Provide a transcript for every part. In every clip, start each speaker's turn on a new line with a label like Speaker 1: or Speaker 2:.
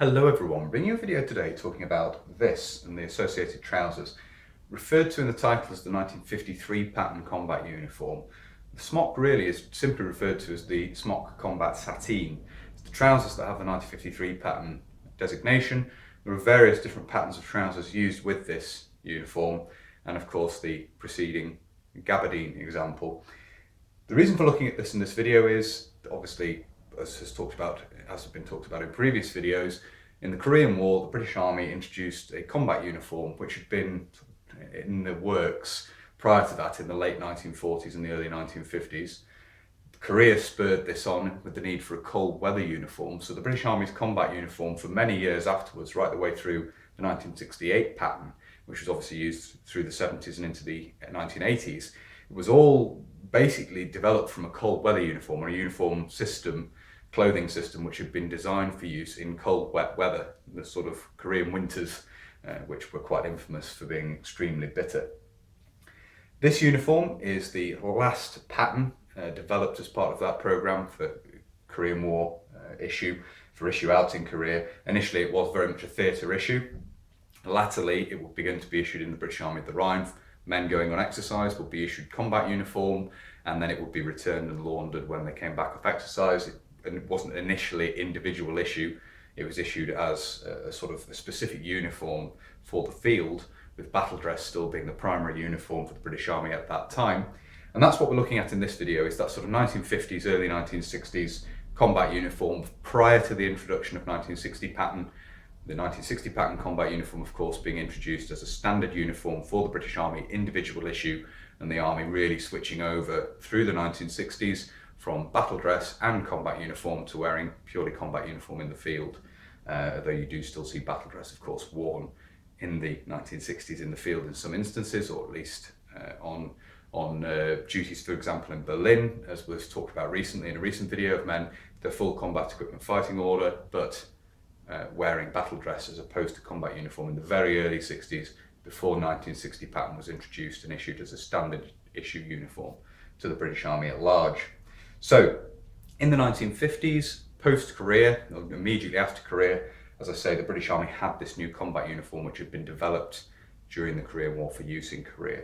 Speaker 1: Hello everyone, bringing you a video today talking about this and the associated trousers. Referred to in the title as the 1953 pattern combat uniform, the smock really is simply referred to as the Smock Combat Sateen. It's the trousers that have the 1953 pattern designation. There are various different patterns of trousers used with this uniform, and of course the preceding gabardine example. The reason for looking at this in this video is, obviously, as has been talked about in previous videos, in the Korean War, the British Army introduced a combat uniform which had been in the works prior to that in the late 1940s and the early 1950s. Korea spurred this on with the need for a cold weather uniform, so the British Army's combat uniform for many years afterwards, right the way through the 1968 pattern, which was obviously used through the 70s and into the 1980s, it was all basically developed from a cold weather uniform, or a uniform system, clothing system, which had been designed for use in cold, wet weather, the sort of Korean winters, which were quite infamous for being extremely bitter. This uniform is the last pattern developed as part of that program for Korean War issue out in Korea. Initially, it was very much a theatre issue. Latterly, it would begin to be issued in the British Army at the Rhine. Men going on exercise would be issued combat uniform, and then it would be returned and laundered when they came back off exercise. It wasn't initially individual issue, it was issued as a sort of a specific uniform for the field, with battle dress still being the primary uniform for the British Army at that time. And that's what we're looking at in this video, is that sort of 1950s, early 1960s combat uniform prior to the introduction of 1960 pattern. The 1960 pattern combat uniform, of course, being introduced as a standard uniform for the British Army, individual issue, and the Army really switching over through the 1960s from battle dress and combat uniform to wearing purely combat uniform in the field, though you do still see battle dress, of course, worn in the 1960s in the field in some instances, or at least on duties, for example, in Berlin, as was talked about recently in a recent video of men, the full combat equipment fighting order, but wearing battle dress as opposed to combat uniform in the very early 60s, before 1960 pattern was introduced and issued as a standard issue uniform to the British Army at large. So in the 1950s, post-Korea, immediately after Korea, as I say, the British Army had this new combat uniform which had been developed during the Korean War for use in Korea.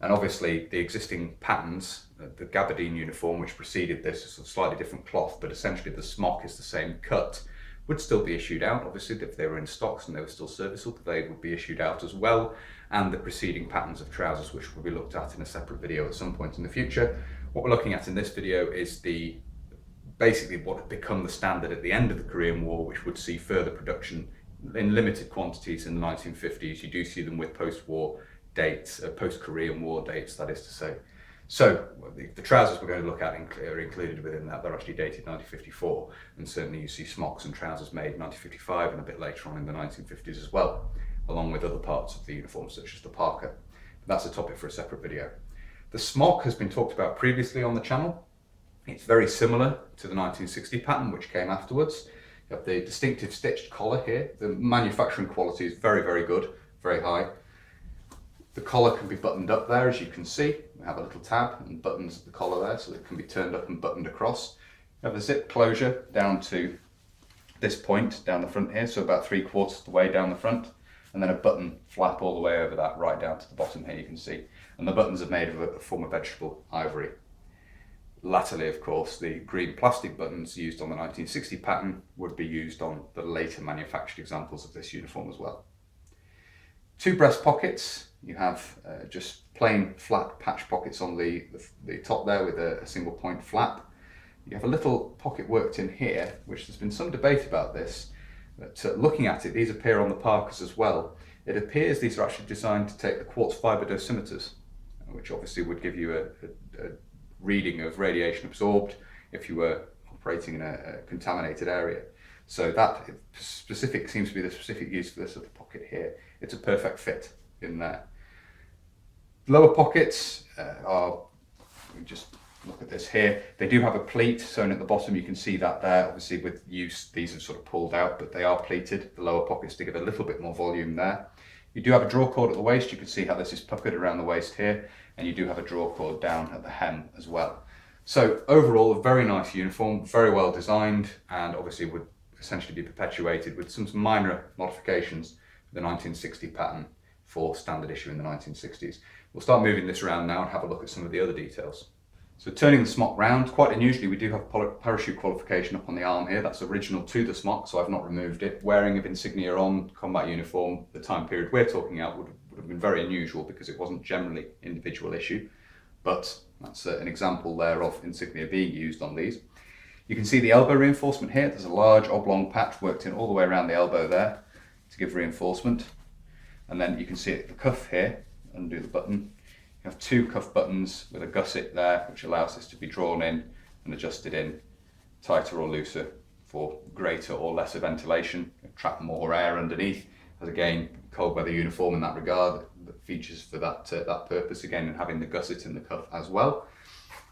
Speaker 1: And obviously the existing patterns, the gabardine uniform which preceded this, is a slightly different cloth, but essentially the smock is the same cut, would still be issued out. Obviously, if they were in stocks and they were still serviceable, they would be issued out as well. And the preceding patterns of trousers, which will be looked at in a separate video at some point in the future. What we're looking at in this video is basically what had become the standard at the end of the Korean War, which would see further production in limited quantities in the 1950s. You do see them with post-war dates, post-Korean War dates, that is to say. So the trousers we're going to look at are included within that. They're actually dated 1954, and certainly you see smocks and trousers made 1955 and a bit later on in the 1950s as well, along with other parts of the uniform such as the parka. But that's a topic for a separate video. The smock has been talked about previously on the channel. It's very similar to the 1960 pattern, which came afterwards. You have the distinctive stitched collar here. The manufacturing quality is very, very good, very high. The collar can be buttoned up there, as you can see. We have a little tab and buttons at the collar there, so it can be turned up and buttoned across. You have a zip closure down to this point down the front here, so about 3/4 of the way down the front, and then a button flap all the way over that, right down to the bottom here, you can see. And the buttons are made of a form of vegetable ivory. Latterly, of course, the green plastic buttons used on the 1960 pattern would be used on the later manufactured examples of this uniform as well. Two breast pockets. You have just plain flat patch pockets on the top there with a single point flap. You have a little pocket worked in here, which there's been some debate about this, but looking at it, these appear on the parkas as well. It appears these are actually designed to take the quartz fibre dosimeters, which obviously would give you a reading of radiation absorbed if you were operating in a contaminated area. So that seems to be the specific use for this little pocket here. It's a perfect fit in there. Lower pockets just look at this here. They do have a pleat sewn at the bottom. You can see that there. Obviously with use, these are sort of pulled out, but they are pleated, the lower pockets, to give a little bit more volume there. You do have a draw cord at the waist. You can see how this is puckered around the waist here. And you do have a draw cord down at the hem as well. So overall, a very nice uniform, very well designed, and obviously would essentially be perpetuated with some minor modifications to the 1960 pattern for standard issue in the 1960s. We'll start moving this around now and have a look at some of the other details. So turning the Smock round, quite unusually we do have parachute qualification up on the arm here. That's original to the Smock, so I've not removed it. Wearing of insignia on combat uniform, the time period we're talking about would have been very unusual because it wasn't generally individual issue, but that's an example there of insignia being used on these. You can see the elbow reinforcement here. There's a large oblong patch worked in all the way around the elbow there to give reinforcement. And then you can see it, the cuff here, undo the button. You have two cuff buttons with a gusset there, which allows this to be drawn in and adjusted in tighter or looser for greater or lesser ventilation. Trap more air underneath, as again, cold weather uniform in that regard, that features for that purpose again, and having the gusset in the cuff as well.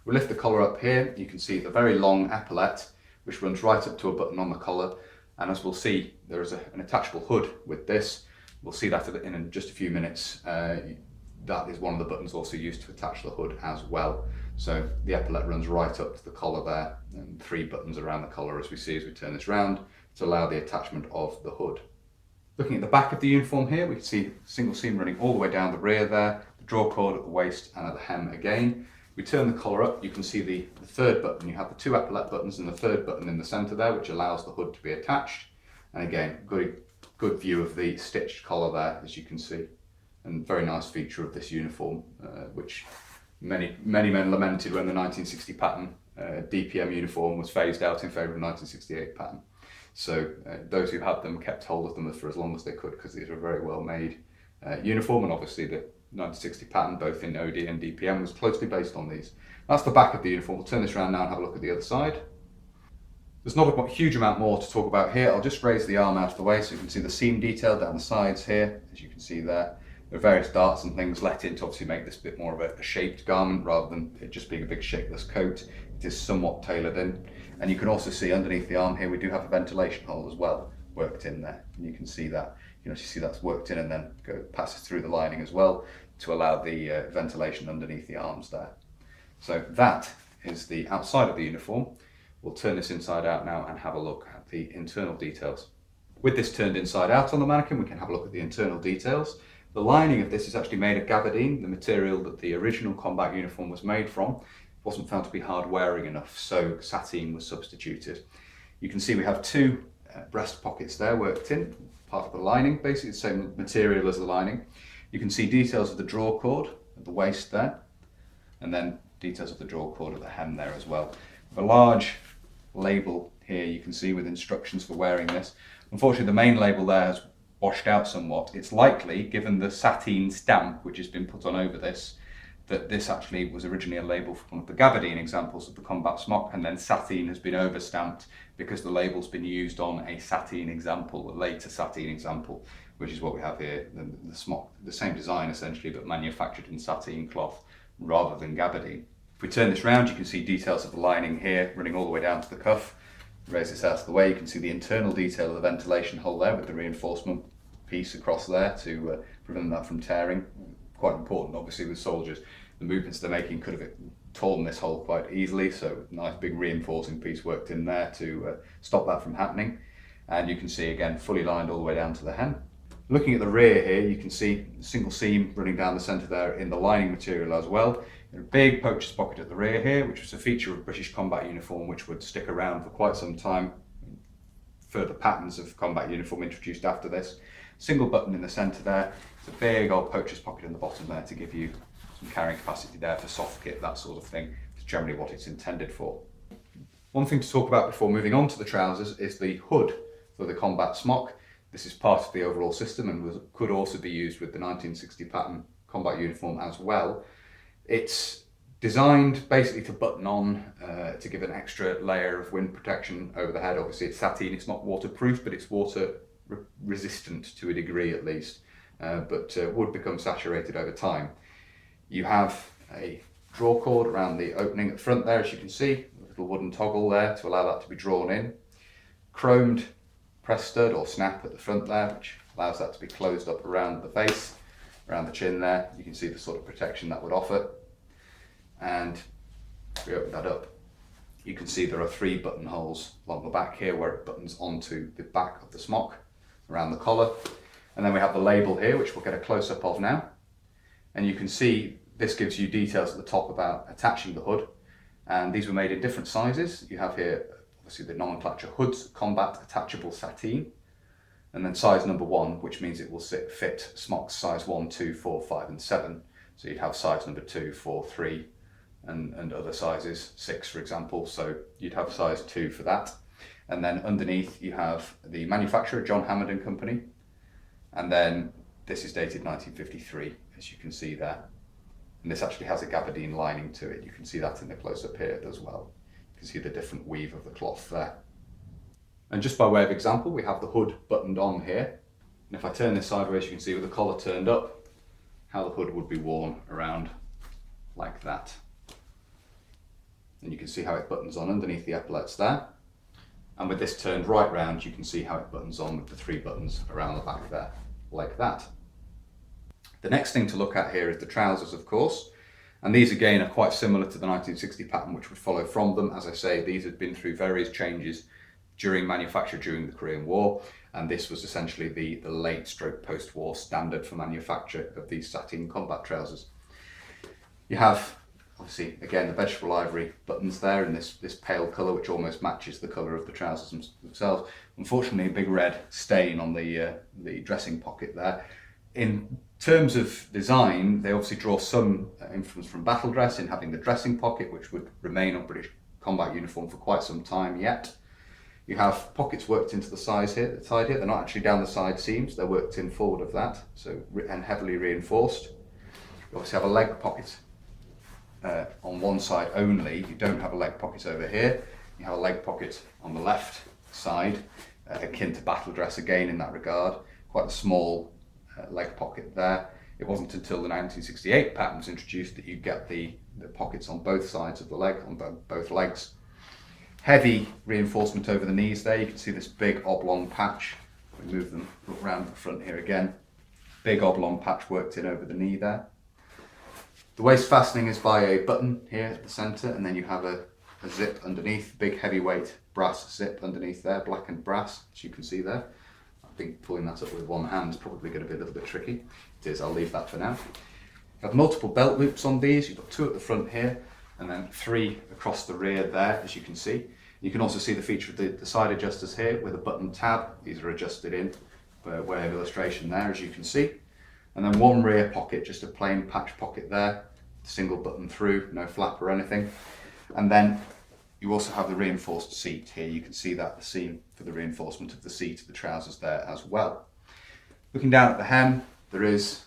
Speaker 1: We lift the collar up here, you can see the very long epaulette, which runs right up to a button on the collar. And as we'll see, there is an attachable hood with this. We'll see that in just a few minutes. That is one of the buttons also used to attach the hood as well. So the epaulette runs right up to the collar there, and three buttons around the collar as we see as we turn this round to allow the attachment of the hood. Looking at the back of the uniform here, we can see single seam running all the way down the rear there, the draw cord at the waist and at the hem again. We turn the collar up, you can see the third button. You have the two epaulette buttons and the third button in the centre there, which allows the hood to be attached. And again, good view of the stitched collar there, as you can see. And very nice feature of this uniform, which many men lamented when the 1960 pattern DPM uniform was phased out in favour of the 1968 pattern. So those who had them kept hold of them for as long as they could, because these are a very well made uniform, and obviously the 1960 pattern, both in OD and DPM, was closely based on these. That's the back of the uniform. We'll turn this around now and have a look at the other side. There's not a huge amount more to talk about here. I'll just raise the arm out of the way so you can see the seam detail down the sides here, as you can see there. There are various darts and things let in to obviously make this a bit more of a shaped garment rather than it just being a big shapeless coat. It is somewhat tailored in. And you can also see underneath the arm here, we do have a ventilation hole as well worked in there. And you can see that, see that's worked in and then passes through the lining as well to allow the ventilation underneath the arms there. So that is the outside of the uniform. We'll turn this inside out now and have a look at the internal details. With this turned inside out on the mannequin, we can have a look at the internal details. The lining of this is actually made of gabardine, the material that the original combat uniform was made from. It wasn't found to be hard wearing enough, so sateen was substituted. You can see we have two breast pockets there worked in, part of the lining, basically the same material as the lining. You can see details of the draw cord at the waist there, and then details of the draw cord at the hem there as well. A large label here you can see with instructions for wearing this. Unfortunately, the main label there has washed out somewhat. It's likely, given the sateen stamp which has been put on over this, that this actually was originally a label for one of the gabardine examples of the combat smock, and then sateen has been over-stamped because the label's been used on a sateen example, a later sateen example, which is what we have here, the smock, the same design essentially, but manufactured in sateen cloth rather than gabardine. If we turn this round, you can see details of the lining here running all the way down to the cuff. Raise this out of the way, you can see the internal detail of the ventilation hole there with the reinforcement piece across there to prevent that from tearing. Quite important obviously with soldiers. The movements they're making could have torn this hole quite easily, so nice big reinforcing piece worked in there to stop that from happening. And you can see again fully lined all the way down to the hem. Looking at the rear here, you can see a single seam running down the centre there in the lining material as well. A big poacher's pocket at the rear here, which was a feature of British combat uniform which would stick around for quite some time. Further patterns of combat uniform introduced after this. Single button in the centre there. It's a big old poacher's pocket in the bottom there to give you some carrying capacity there for soft kit, that sort of thing. It's generally what it's intended for. One thing to talk about before moving on to the trousers is the hood for the combat smock. This is part of the overall system and could also be used with the 1960 pattern combat uniform as well. It's designed basically to button on, to give an extra layer of wind protection over the head. Obviously it's sateen, it's not waterproof, but it's water resistant to a degree at least, but would become saturated over time. You have a draw cord around the opening at the front there, as you can see, a little wooden toggle there to allow that to be drawn in. Chromed press stud or snap at the front there, which allows that to be closed up around the face, around the chin there. You can see the sort of protection that would offer. And if we open that up, you can see there are 3 buttonholes along the back here where it buttons onto the back of the smock around the collar. And then we have the label here, which we'll get a close-up of now. And you can see this gives you details at the top about attaching the hood. And these were made in different sizes. You have here, obviously, the nomenclature hoods, combat attachable sateen. And then size number 1, which means it will fit smocks size 1, 2, 4, 5 and 7. So you'd have size number 2, 4, 3 and other sizes, 6 for example. So you'd have size 2 for that. And then underneath you have the manufacturer, John Hammond and Company. And then this is dated 1953, as you can see there. And this actually has a gabardine lining to it. You can see that in the close-up here as well. You can see the different weave of the cloth there. And just by way of example, we have the hood buttoned on here. And if I turn this sideways, you can see with the collar turned up, how the hood would be worn around like that. And you can see how it buttons on underneath the epaulets there. And with this turned right round, you can see how it buttons on with the 3 buttons around the back there, like that. The next thing to look at here is the trousers, of course. And these again are quite similar to the 1960 pattern, which would follow from them. As I say, these had been through various changes during manufacture during the Korean War, and this was essentially the late stroke post-war standard for manufacture of these sateen combat trousers. You have, obviously, again, the vegetable ivory buttons there in this pale colour, which almost matches the colour of the trousers themselves. Unfortunately, a big red stain on the dressing pocket there. In terms of design, they obviously draw some influence from battle dress in having the dressing pocket, which would remain on British combat uniform for quite some time yet. You have pockets worked into the side here. They're not actually down the side seams, they're worked in forward of that, so and heavily reinforced. You obviously have a leg pocket on one side only. You don't have a leg pocket over here. You have a leg pocket on the left side, akin to battle dress again in that regard. Quite a small leg pocket there. It wasn't until the 1968 pattern was introduced that you get the pockets on both sides of the leg, on both legs. Heavy reinforcement over the knees there. You can see this big oblong patch. We move them around the front here again. Big oblong patch worked in over the knee there. The waist fastening is by a button here at the centre, and then you have a zip underneath, big heavyweight brass zip underneath there, blackened brass, as you can see there. I think pulling that up with one hand is probably going to be a little bit tricky. It is, I'll leave that for now. You have multiple belt loops on these. You've got 2 at the front here, and then 3 across the rear there, as you can see. You can also see the feature of the side adjusters here with a button tab. These are adjusted in by way of illustration there, as you can see. And then 1 rear pocket, just a plain patch pocket there, single button through, no flap or anything. And then you also have the reinforced seat here. You can see that, the seam for the reinforcement of the seat of the trousers there as well. Looking down at the hem, there is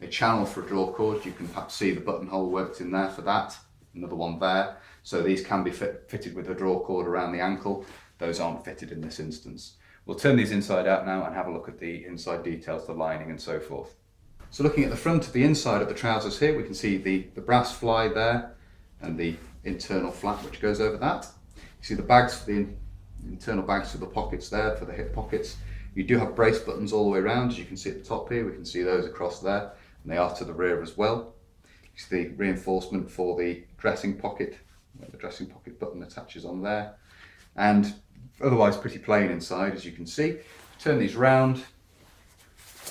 Speaker 1: a channel for a draw cord. You can perhaps see the buttonhole worked in there for that. Another one there. So these can be fitted with a draw cord around the ankle. Those aren't fitted in this instance. We'll turn these inside out now and have a look at the inside details, the lining and so forth. So looking at the front of the inside of the trousers here, we can see the brass fly there and the internal flap which goes over that. You see the bags for the internal bags for the pockets there, for the hip pockets. You do have brace buttons all the way around, as you can see at the top here. We can see those across there, and they are to the rear as well. You see the reinforcement for the dressing pocket, where the dressing pocket button attaches on there. And otherwise pretty plain inside, as you can see. Turn these round, you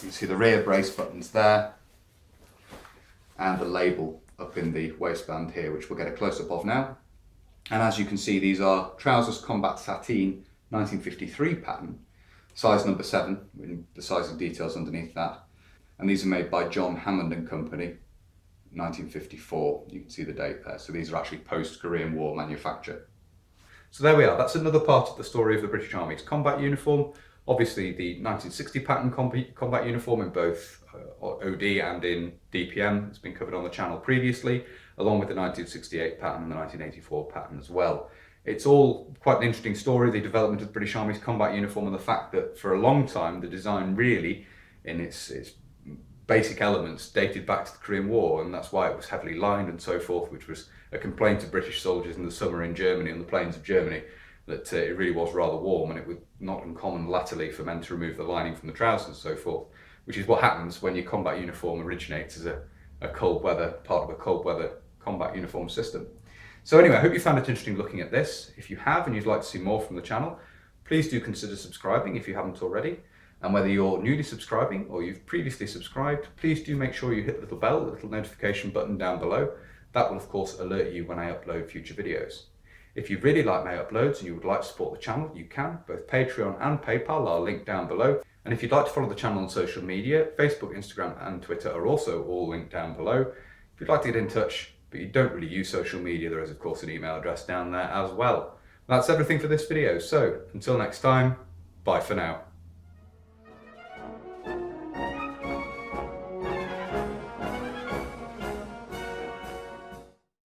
Speaker 1: can see the rear brace buttons there, and the label up in the waistband here, which we'll get a close-up of now. And as you can see, these are Trousers Combat Sateen 1953 pattern, size number 7, with the size of details underneath that. And these are made by John Hammond and Company, 1954. You can see the date there. So these are actually post-Korean War manufacture. So there we are. That's another part of the story of the British Army's combat uniform. Obviously the 1960 pattern combat uniform in both OD and in DPM has been covered on the channel previously, along with the 1968 pattern and the 1984 pattern as well. It's all quite an interesting story, the development of the British Army's combat uniform, and the fact that for a long time the design really, in its basic elements, dated back to the Korean War, and that's why it was heavily lined and so forth, which was a complaint of British soldiers in the summer in Germany, on the plains of Germany, that it really was rather warm, and it was not uncommon latterly for men to remove the lining from the trousers and so forth, which is what happens when your combat uniform originates as a cold weather, part of a cold weather combat uniform system. So anyway, I hope you found it interesting looking at this. If you have and you'd like to see more from the channel, please do consider subscribing if you haven't already. And whether you're newly subscribing or you've previously subscribed, please do make sure you hit the little bell, the little notification button down below. That will of course alert you when I upload future videos. If you really like my uploads and you would like to support the channel, you can. Both Patreon and PayPal are linked down below. And if you'd like to follow the channel on social media, Facebook, Instagram and Twitter are also all linked down below. If you'd like to get in touch, but you don't really use social media, there is of course an email address down there as well. That's everything for this video, so until next time, bye for now.